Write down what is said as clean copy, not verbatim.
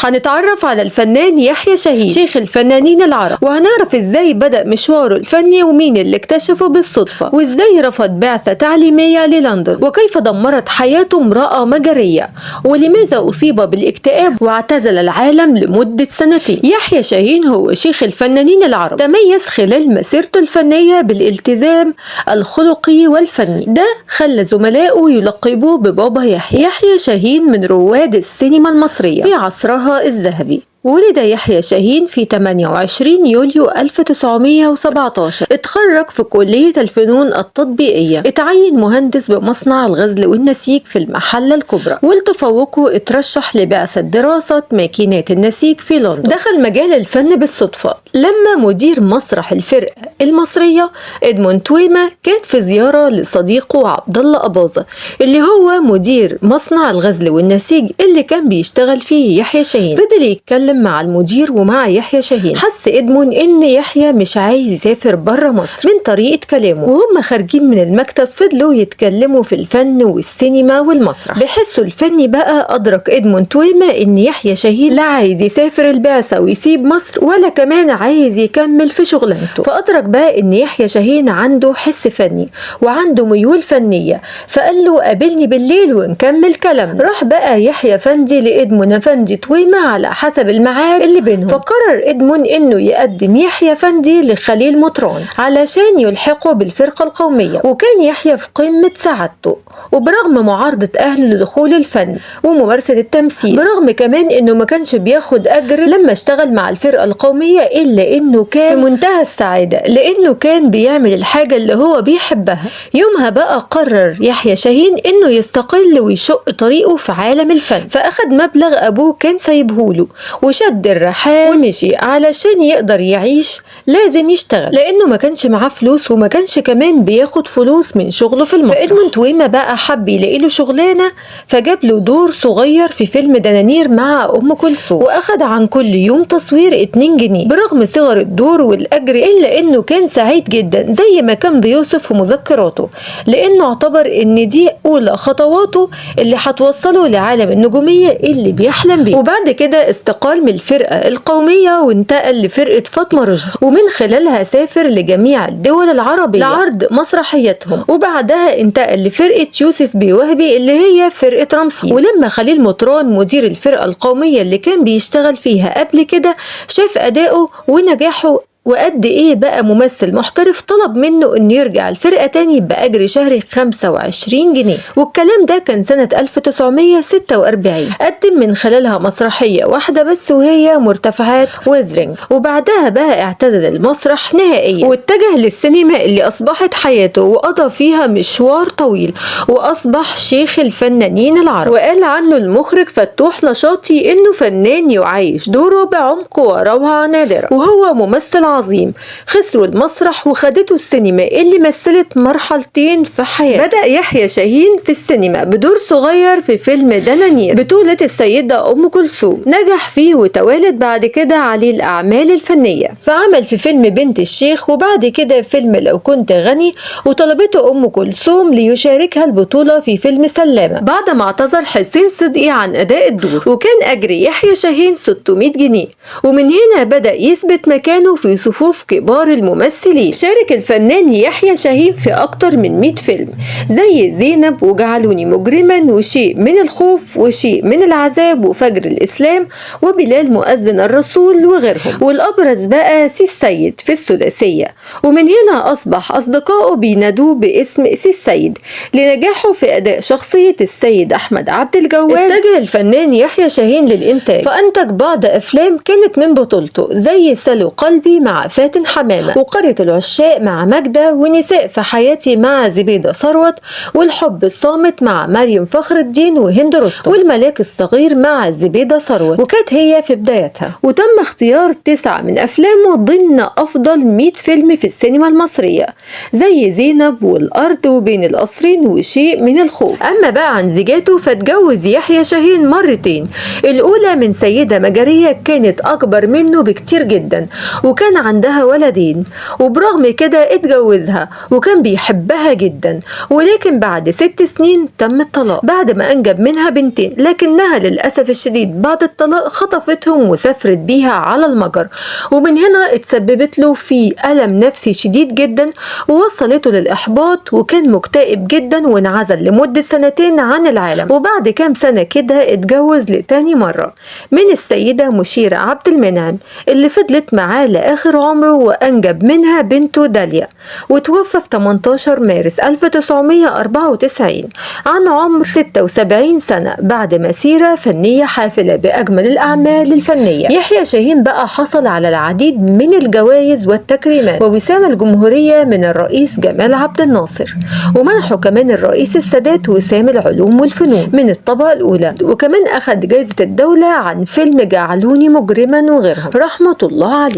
هنتعرف على الفنان يحيى شاهين شيخ الفنانين العرب، وهنعرف ازاي بدأ مشواره الفني ومين اللي اكتشفه بالصدفة، وازاي رفض بعثة تعليمية للندن، وكيف دمرت حياته امرأة مجرية، ولماذا أصيب بالاكتئاب واعتزل العالم لمدة سنتين. يحيى شاهين هو شيخ الفنانين العرب، تميز خلال مسيرته الفنية بالالتزام الخلقي والفني، ده خلى زملائه يلقبوه ببابا يحيى. يحيى شاهين من رواد السينما المصرية في عصرها الذهبي. ولد يحيى شاهين في 28 يوليو 1917. اتخرج في كلية الفنون التطبيقية، اتعين مهندس بمصنع الغزل والنسيج في المحلة الكبرى، ولتفوقه اترشح لبعثة دراسة ماكينات النسيج في لندن. دخل مجال الفن بالصدفة لما مدير مسرح الفرقة المصرية إدموند تويما كان في زيارة لصديقه عبد الله أباظة اللي هو مدير مصنع الغزل والنسيج اللي كان بيشتغل فيه يحيى شاهين. فضل يتكلم مع المدير ومع يحيى شاهين. حس إدموند إن يحيى مش عايز يسافر بره مصر من طريقة كلامه، وهم خارجين من المكتب فضلوا يتكلموا في الفن والسينما والمسرح. بحسه الفني بقى أدرك إدموند تويما إن يحيى شاهين لا عايز يسافر البعثة ويسيب مصر ولا كمان عايز يكمل في شغلانته. فأدرك بقى إن يحيى شاهين عنده حس فني وعنده ميول فنية، فقال له قابلني بالليل ونكمل كلامنا. راح بقى يحيى فندي لإدموند فندي تويما على حسب الميعاد اللي بينهم. فقرر إدموند إنه يقدم يحيى فندي لخليل مطران علشان يلحقه بالفرقة القومية، وكان يحيى في قمة سعادته، وبرغم معارضة أهله لدخول الفن وممارسة التمثيل، برغم كمان إنه ما كانش بياخد أجر لما اشتغل مع الفرقة القومية، إلا إنه كان في منتهى السعادة لأنه كان بيعمل الحاجة اللي هو بيحبها. يومها بقى قرر يحيى شاهين إنه يستقل ويشق طريقه في عالم الفن، فأخد مبلغ أبوه كان سايبهوله وشد الرحال ومشي. علشان يقدر يعيش لازم يشتغل، لأنه ما كانش معاه فلوس وما كانش كمان بياخد فلوس من شغله في المسرح. فإدموند تويما بقى حب يلاقي له شغلانة، فجاب له دور صغير في فيلم دنانير مع أم كلثوم، وأخد عن كل يوم تصوير 2 جنيه. برغم صغر الدور والأجر إلا إنه كان سعيد جدا زي ما كان بيوصف في مذكراته، لأنه اعتبر إن دي أولى خطواته اللي هتوصله لعالم النجومية اللي بيحلم بيه. وبعد كده استقال من الفرقة القومية وانتقل لفرقة فاطمة رشدي، ومن خلالها سافر لجميع الدول العربية لعرض مسرحياتهم، وبعدها انتقل لفرقة يوسف بيه وهبي اللي هي فرقة رمسيس. ولما خليل مطران مدير الفرقة القومية اللي كان بيشتغل فيها قبل كده شاف أدائه ونجاحه وقد ايه بقى ممثل محترف، طلب منه انه يرجع الفرقة تاني بأجر شهري 25 جنيه، والكلام ده كان سنة 1946. قدم من خلالها مسرحية واحدة بس وهي مرتفعات وزرينج، وبعدها بقى اعتزل المسرح نهائيا واتجه للسينما اللي أصبحت حياته، وقضى فيها مشوار طويل وأصبح شيخ الفنانين العرب. وقال عنه المخرج فتوح نشاطي إنه فنان يعيش دوره بعمق وروعة نادرة، وهو ممثل عظيم. خسروا المسرح وخدته السينما اللي مثلت مرحلتين في حياته. بدأ يحيى شاهين في السينما بدور صغير في فيلم دنانير بطولة السيدة أم كلثوم، نجح فيه وتوالد بعد كده عليه الأعمال الفنية، فعمل في فيلم بنت الشيخ، وبعد كده فيلم لو كنت غني، وطلبته أم كلثوم ليشاركها البطولة في فيلم سلامة بعد ما اعتذر حسين صدقي عن أداء الدور، وكان أجر يحيى شاهين 600 جنيه. ومن هنا بدأ يثبت مكانه في صفوف كبار الممثلين. شارك الفنان يحيى شاهين في أكتر من 100 فيلم زي زينب وجعلوني مجرما وشيء من الخوف وشيء من العذاب وفجر الإسلام وبلال مؤذن الرسول وغيرهم، والأبرز بقى سي السيد في الثلاثية. ومن هنا أصبح أصدقائه بينادوه باسم سي السيد لنجاحه في أداء شخصية السيد أحمد عبد الجواد. اتجه الفنان يحيى شاهين للإنتاج، فأنتج بعض أفلام كانت من بطولته زي سلو قلبي مع فاتن حمامة، وقرية العشاق مع ماجدة، ونساء في حياتي مع زبيدة ثروت، والحب الصامت مع مريم فخر الدين وهند رستم، والملاك الصغير مع زبيدة ثروت، وكانت هي في بدايتها. وتم اختيار 9 من أفلامه ضمن أفضل 100 فيلم في السينما المصرية زي زينب والأرض وبين القصرين وشيء من الخوف. أما بقى عن زيجاته فتجوز يحيى شاهين مرتين، الأولى من سيدة مجرية كانت أكبر منه بكتير جدا وكان عندها ولدين، وبرغم كده اتجوزها وكان بيحبها جدا، ولكن بعد 6 سنين تم الطلاق بعد ما أنجب منها بنتين، لكنها للأسف الشديد بعد الطلاق خطفتهم وسافرت بيها على المجر، ومن هنا اتسببت له في ألم نفسي شديد جدا ووصلته للإحباط، وكان مكتئب جدا وانعزل لمدة 2 عن العالم. وبعد كام سنة كده اتجوز لتاني مرة من السيدة مشيرة عبد المنعم اللي فضلت معاه لآخر عمره، وأنجب منها بنته داليا، وتوفى في 18 مارس 1994 عن عمر 76 سنة بعد مسيرة فنية حافلة بأجمل الأعمال الفنية. يحيى شاهين بقى حصل على العديد من الجوائز والتكريمات ووسام الجمهورية من الرئيس جمال عبد الناصر، ومنحه كمان الرئيس السادات وسام العلوم والفنون من الطبقة الأولى، وكمان أخذ جائزة الدولة عن فيلم جعلوني مجرما وغيرهم رحمة الله عليه.